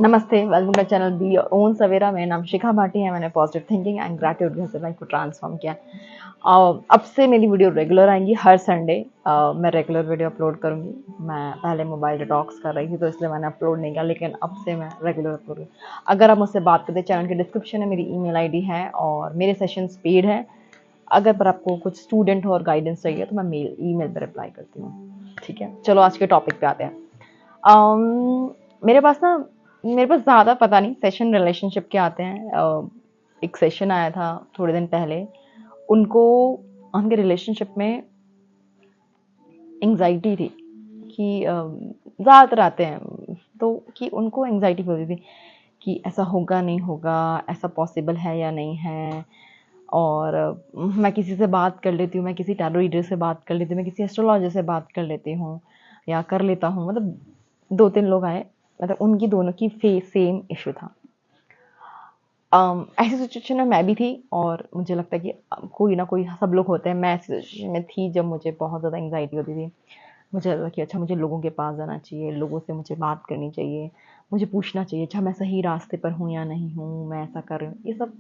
नमस्ते, welcome to channel be your own Savera. मेरा नाम शिखा भाटी है। मैंने पॉजिटिव थिंकिंग एंड ग्रैटिट्यूड से लाइफ को ट्रांसफॉर्म किया। अब से मेरी वीडियो रेगुलर आएंगी हर संडे। मैं रेगुलर वीडियो अपलोड करूंगी। मैं पहले मोबाइल डिटॉक्स कर रही थी तो इसलिए मैंने अपलोड नहीं किया, लेकिन अब से मैं रेगुलर अपलोड करूँगी। अगर आप मुझसे बात करते, चैनल के डिस्क्रिप्शन में मेरी ईमेल आईडी है और मेरे सेशंस पेड है। अगर पर आपको कुछ स्टूडेंट हो और गाइडेंस चाहिए तो मैं ईमेल पर रिप्लाई करती हूँ। ठीक है, चलो आज के टॉपिक पे आते हैं। मेरे पास ज़्यादा पता नहीं सेशन रिलेशनशिप के आते हैं। एक सेशन आया था थोड़े दिन पहले। उनको उनके रिलेशनशिप में एंग्जाइटी थी कि ज़्यादातर आते हैं तो कि उनको एंग्जाइटी होती थी कि ऐसा होगा नहीं होगा, ऐसा पॉसिबल है या नहीं है। और मैं किसी से बात कर लेती हूँ, मैं किसी टैरो रीडर से बात कर लेती हूँ, मैं किसी एस्ट्रोलॉजर से बात कर लेती हूँ या कर लेता हूँ। मतलब 2-3 लोग आए, मतलब उनकी दोनों की सेम इशू था। ऐसी सिचुएशन में मैं भी थी और मुझे लगता है कि कोई ना कोई सब लोग होते हैं। मैं ऐसी सिचुएशन में थी जब मुझे बहुत ज़्यादा एंग्जाइटी होती थी। मुझे लगा कि अच्छा, मुझे लोगों के पास जाना चाहिए, लोगों से मुझे बात करनी चाहिए, मुझे पूछना चाहिए अच्छा मैं सही रास्ते पर हूँ या नहीं हूँ, मैं ऐसा कर रही हूँ। ये सब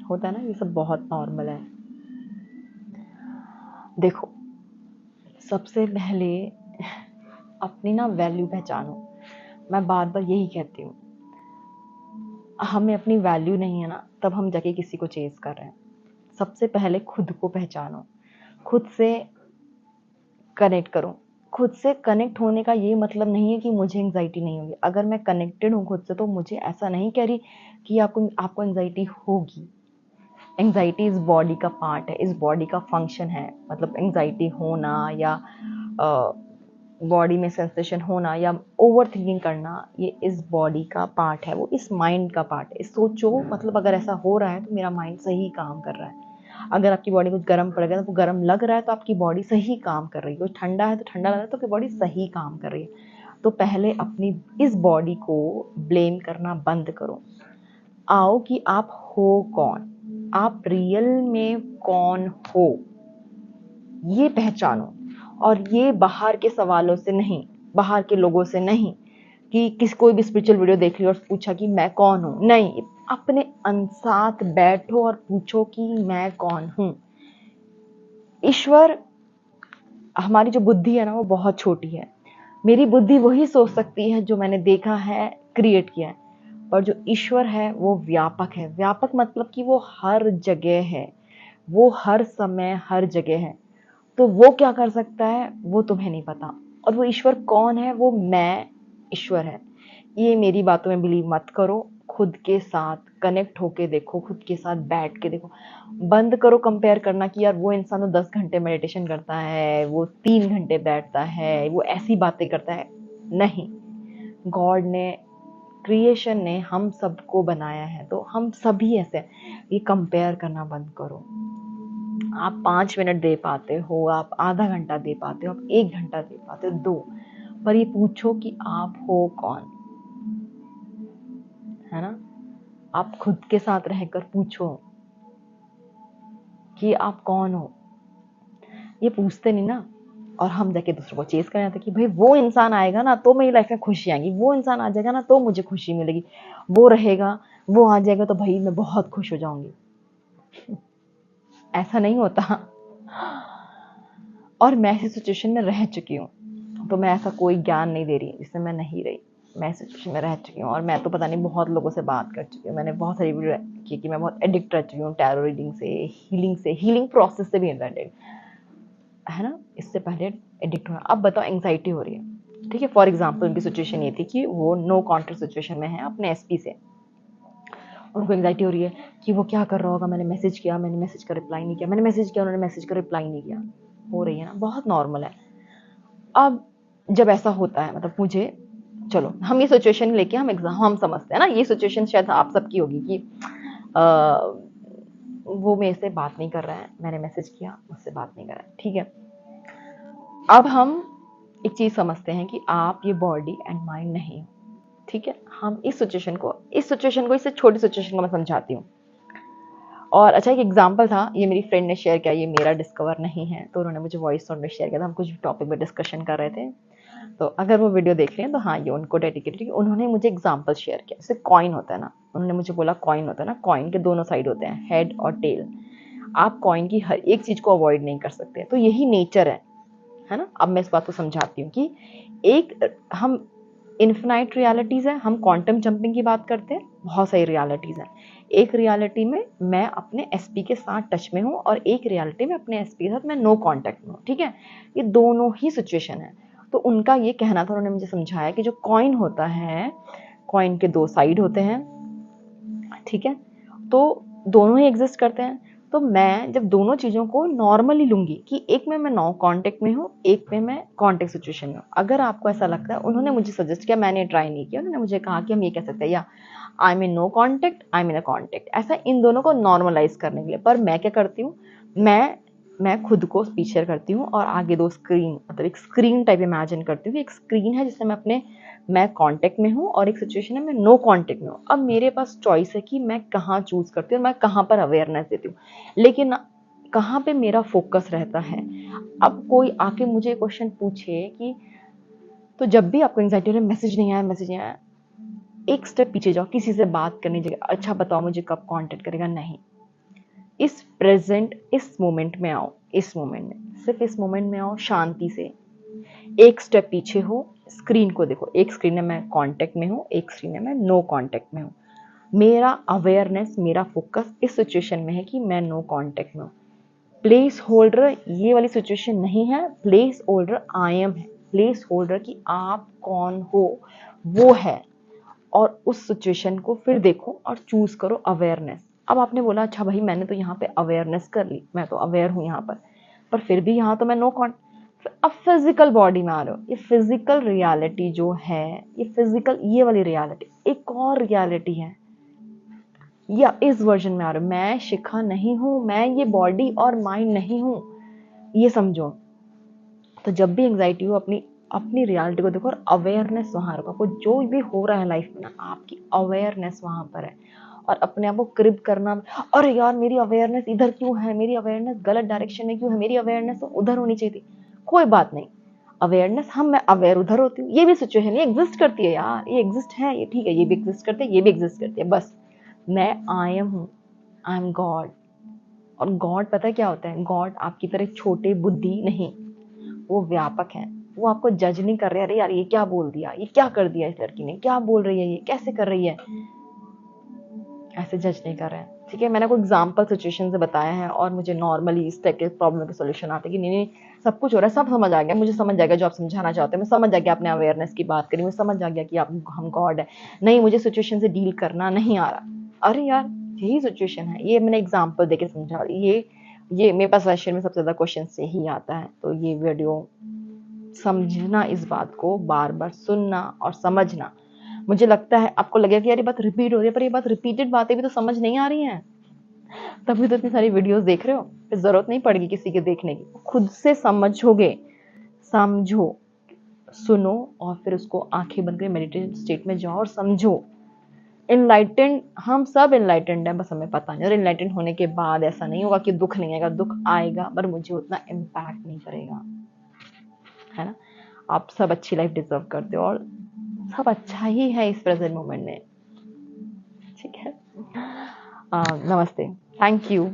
होता है ना, ये सब बहुत नॉर्मल है। देखो, सबसे पहले अपनी ना वैल्यू पहचानो। मैं बार बार यही कहती हूँ, हमें अपनी वैल्यू नहीं है ना, तब हम जाके किसी को चेज कर रहे हैं। सबसे पहले खुद को पहचानो, खुद से कनेक्ट करो। खुद से कनेक्ट होने का ये मतलब नहीं है कि मुझे एंग्जाइटी नहीं होगी। अगर मैं कनेक्टेड हूँ खुद से तो मुझे ऐसा नहीं कह रही कि आपको एंग्जाइटी होगी। एंग्जाइटी इस बॉडी का पार्ट है, इस बॉडी का फंक्शन है। मतलब एंग्जाइटी होना या बॉडी में सेंसेशन होना या ओवर थिंकिंग करना, ये इस बॉडी का पार्ट है, वो इस माइंड का पार्ट है। सोचो, मतलब अगर ऐसा हो रहा है तो मेरा माइंड सही काम कर रहा है। अगर आपकी बॉडी कुछ गर्म पड़ गया तो गर्म लग रहा है तो आपकी बॉडी सही काम कर रही है। कुछ ठंडा है तो ठंडा लग रहा है तो आपकी बॉडी सही काम कर रही है। तो पहले अपनी इस बॉडी को ब्लेम करना बंद करो। आओ कि आप हो कौन, आप रियल में कौन हो, ये पहचानो। और ये बाहर के सवालों से नहीं, बाहर के लोगों से नहीं कि कोई भी स्पिरिचुअल वीडियो देख ली और पूछा कि मैं कौन हूँ। नहीं, अपने साथ बैठो और पूछो कि मैं कौन हूँ। ईश्वर, हमारी जो बुद्धि है ना वो बहुत छोटी है। मेरी बुद्धि वही सोच सकती है जो मैंने देखा है, क्रिएट किया है। और जो ईश्वर है वो व्यापक है। व्यापक मतलब कि वो हर जगह है, वो हर समय हर जगह है। तो वो क्या कर सकता है वो तुम्हें नहीं पता। और वो ईश्वर कौन है, वो मैं ईश्वर है। ये मेरी बातों में बिलीव मत करो। खुद के साथ कनेक्ट होके देखो, खुद के साथ बैठ के देखो। बंद करो कंपेयर करना कि यार वो इंसान तो 10 घंटे मेडिटेशन करता है, वो 3 घंटे बैठता है, वो ऐसी बातें करता है। नहीं, गॉड ने, क्रिएशन ने हम सबको बनाया है तो हम सभी ऐसे हैं। ये कंपेयर करना बंद करो। आप 5 मिनट दे पाते हो, आप आधा घंटा दे पाते हो, आप 1 घंटा दे पाते हो, 2, पर ये पूछो कि आप हो कौन, है ना। आप खुद के साथ रहकर पूछो कि आप कौन हो। ये पूछते नहीं ना, और हम जाके दूसरों को चेज कर जाते कि भाई वो इंसान आएगा ना तो मेरी लाइफ में खुशी आएगी, वो इंसान आ जाएगा ना तो मुझे खुशी मिलेगी, वो रहेगा, वो आ जाएगा तो भाई मैं बहुत खुश हो जाऊंगी। ऐसा नहीं होता। और मैं ऐसी सिचुएशन में रह चुकी हूँ, तो मैं ऐसा कोई ज्ञान नहीं दे रही जिसमें मैं नहीं रही। मैं सिचुएशन में रह चुकी हूँ और मैं तो पता नहीं बहुत लोगों से बात कर चुकी हूँ। मैंने बहुत सारी वीडियो की कि मैं बहुत एडिक्ट रह चुकी हूँ टैरो रीडिंग से, हीलिंग प्रोसेस से भी एडिक्टेड, है ना। इससे पहले एडिक्ट होना। अब बताओ, एंग्जाइटी हो रही है, ठीक है। फॉर एग्जाम्पल उनकी सिचुएशन ये थी कि वो नो कॉन्टेक्ट सिचुएशन में है अपने एसपी से। उनको एंग्जाइटी हो रही है कि वो क्या कर रहा होगा, मैंने मैसेज किया, मैंने मैसेज का रिप्लाई नहीं किया, मैंने मैसेज किया, उन्होंने मैसेज का रिप्लाई नहीं किया। हो रही है ना, बहुत नॉर्मल है। अब जब ऐसा होता है, मतलब मुझे, चलो हम ये सिचुएशन लेके हम समझते हैं ना, ये सिचुएशन शायद आप सबकी होगी कि वो मेरे से बात नहीं कर रहा है, मैंने मैसेज किया, मुझसे बात नहीं कर रहा है, ठीक है। अब हम एक चीज समझते हैं कि आप ये बॉडी एंड माइंड नहीं हो, ठीक है। हम इस सिचुएशन को इससे छोटी सिचुएशन को मैं समझाती हूँ। और अच्छा, एक एग्जांपल था, ये मेरी फ्रेंड ने शेयर किया, ये मेरा डिस्कवर नहीं है, तो उन्होंने मुझे वॉइस नोट में शेयर किया था। हम कुछ टॉपिक पे डिस्कशन कर रहे थे तो अगर वो वीडियो देख रहे हैं तो हाँ, ये उनको डेडिकेटेड है। उन्होंने मुझे एग्जांपल शेयर किया, जैसे कॉइन होता है ना, उन्होंने मुझे बोला कॉइन होता है ना, कॉइन के दोनों साइड होते हैं, हेड और टेल। आप कॉइन की हर एक चीज़ को अवॉइड नहीं कर सकते, तो यही नेचर है ना। अब मैं इस बात को समझाती हूँ कि एक हम इन्फिनाइट रियलिटीज़ है, हम क्वांटम जंपिंग की बात करते हैं, बहुत सारी रियलिटीज़ हैं। एक रियलिटी में मैं अपने एसपी के साथ टच में हूँ और एक रियलिटी में अपने एसपी के साथ मैं नो कांटेक्ट में हूँ, ठीक है। ये दोनों ही सिचुएशन है। तो उनका ये कहना था, उन्होंने मुझे समझाया कि जो कॉइन होता है, कॉइन के दो साइड होते हैं, ठीक है, तो दोनों ही एग्जिस्ट करते हैं। तो मैं जब दोनों चीज़ों को नॉर्मली लूंगी कि एक में मैं नो कांटेक्ट में हूँ, एक में मैं कांटेक्ट सिचुएशन में हूँ। अगर आपको ऐसा लगता है, उन्होंने मुझे सजेस्ट किया, मैंने ट्राई नहीं किया, उन्होंने मुझे कहा कि हम ये कह सकते हैं या I am in no contact, I am in a contact, ऐसा इन दोनों को नॉर्मलाइज करने के लिए। पर मैं क्या करती हूँ, मैं खुद को पिक्चर करती हूँ और आगे दो स्क्रीन, मतलब एक स्क्रीन टाइप इमेजिन करती हूँ कि एक स्क्रीन है जिससे मैं कांटेक्ट में हूँ और एक सिचुएशन है मैं नो कांटेक्ट में हूँ। अब मेरे पास चॉइस है कि मैं कहाँ चूज करती हूँ और मैं कहाँ पर अवेयरनेस देती हूँ, लेकिन कहाँ पे मेरा फोकस रहता है। अब कोई आके मुझे क्वेश्चन पूछे कि तो जब भी आपको एंजाइटी हो, मैसेज नहीं आया, एक स्टेप पीछे जाओ, किसी से बात करने जगह अच्छा बताओ मुझे कब कांटेक्ट करेगा, नहीं, इस प्रेजेंट, इस मोमेंट में आओ, इस मोमेंट में, सिर्फ इस मोमेंट में आओ, शांति से एक स्टेप पीछे हो, स्क्रीन को देखो, एक स्क्रीन में मैं कांटेक्ट में हूँ, एक स्क्रीन में मैं नो कांटेक्ट में हूँ। मेरा अवेयरनेस, मेरा फोकस इस सिचुएशन में है कि मैं नो कांटेक्ट में हूँ। प्लेस होल्डर ये वाली सिचुएशन नहीं है, प्लेस होल्डर आई एम है। प्लेस होल्डर कि आप कौन हो वो है, और उस सिचुएशन को फिर देखो और चूज करो अवेयरनेस। अब आपने बोला अच्छा भाई मैंने तो यहाँ पे अवेयरनेस कर ली, मैं तो अवेयर हूँ यहाँ पर फिर भी यहाँ तो मैं नो कॉन्ट। अब फिजिकल बॉडी में आ रहे हो, ये फिजिकल रियलिटी जो है, ये फिजिकल ये वाली रियलिटी एक और रियलिटी है, या इस वर्जन में आ रहे हो, मैं शिखा नहीं हूँ, मैं ये बॉडी और माइंड नहीं हूँ, ये समझो। तो जब भी एंजाइटी हो, अपनी रियलिटी को देखो और अवेयरनेस वहाँ रखो। आपको जो भी हो रहा है लाइफ में ना, आपकी अवेयरनेस वहाँ पर है। और अपने आप को क्रिप करना, अरे यार मेरी अवेयरनेस इधर क्यों है, मेरी अवेयरनेस गलत डायरेक्शन में क्यों है, मेरी अवेयरनेस तो उधर होनी चाहिए थी। कोई बात नहीं, अवेयरनेस मैं अवेयर उधर होती हूँ, ये भी सिचुएशन ये एग्जिस्ट करती है यार, ये एग्जिस्ट है, ये ठीक है, ये भी एग्जिस्ट करते हैं, ये भी एग्जिस्ट करती है, बस मैं आई एम हूँ, आई एम गॉड। और गॉड पता है क्या होता है, गॉड आपकी तरह छोटे बुद्धि नहीं, वो व्यापक है। वो आपको जज नहीं कर रहे, अरे यार ये क्या बोल दिया, ये क्या कर दिया, इस लड़की ने क्या बोल रही है, ये कैसे कर रही है, ऐसे जज नहीं कर रहे हैं, ठीक है। मैंने कोई एग्जाम्पल सिचुएशन से बताया है और मुझे नॉर्मली इस टाइप के प्रॉब्लम के सोल्यूशन आते हैं कि नहीं सब कुछ हो रहा है, सब समझ आ गया, मुझे समझ आ गया जो आप समझाना चाहते हैं, मैं समझ आ गया, आपने अवेयरनेस की बात करी, मुझे समझ आ गया कि आप हम गॉड है, नहीं मुझे सिचुएशन से डील करना नहीं आ रहा। अरे यार यही सिचुएशन है, ये मैंने एग्जाम्पल देके समझा, ये मेरे पास सेशन में सबसे ज्यादा क्वेश्चन से ही आता है। तो ये वीडियो समझना, इस बात को बार बार सुनना और समझना। मुझे लगता है आपको लगेगा कि यार ये बात रिपीट हो रही है, पर ये बात रिपीटेड बातें भी तो समझ नहीं आ रही हैं, तभी तो इतनी सारी वीडियोस देख रहे हो, फिर जरूरत नहीं पड़ेगी किसी के देखने की, खुद से समझोगे, समझो, सुनो और फिर उसको आंखें बंद कर मेडिटेशन स्टेट में जाओ और समझो। इनलाइटेंड, हम सब इनलाइटेंड है, बस हमें पता नहीं। और इनलाइटेंड होने के बाद ऐसा नहीं होगा कि दुख नहीं आएगा, दुख आएगा पर मुझे उतना इम्पैक्ट नहीं करेगा, है ना। आप सब अच्छी लाइफ डिजर्व करते हो और सब अच्छा ही है इस प्रेजेंट मोमेंट में, ठीक है। नमस्ते, थैंक यू।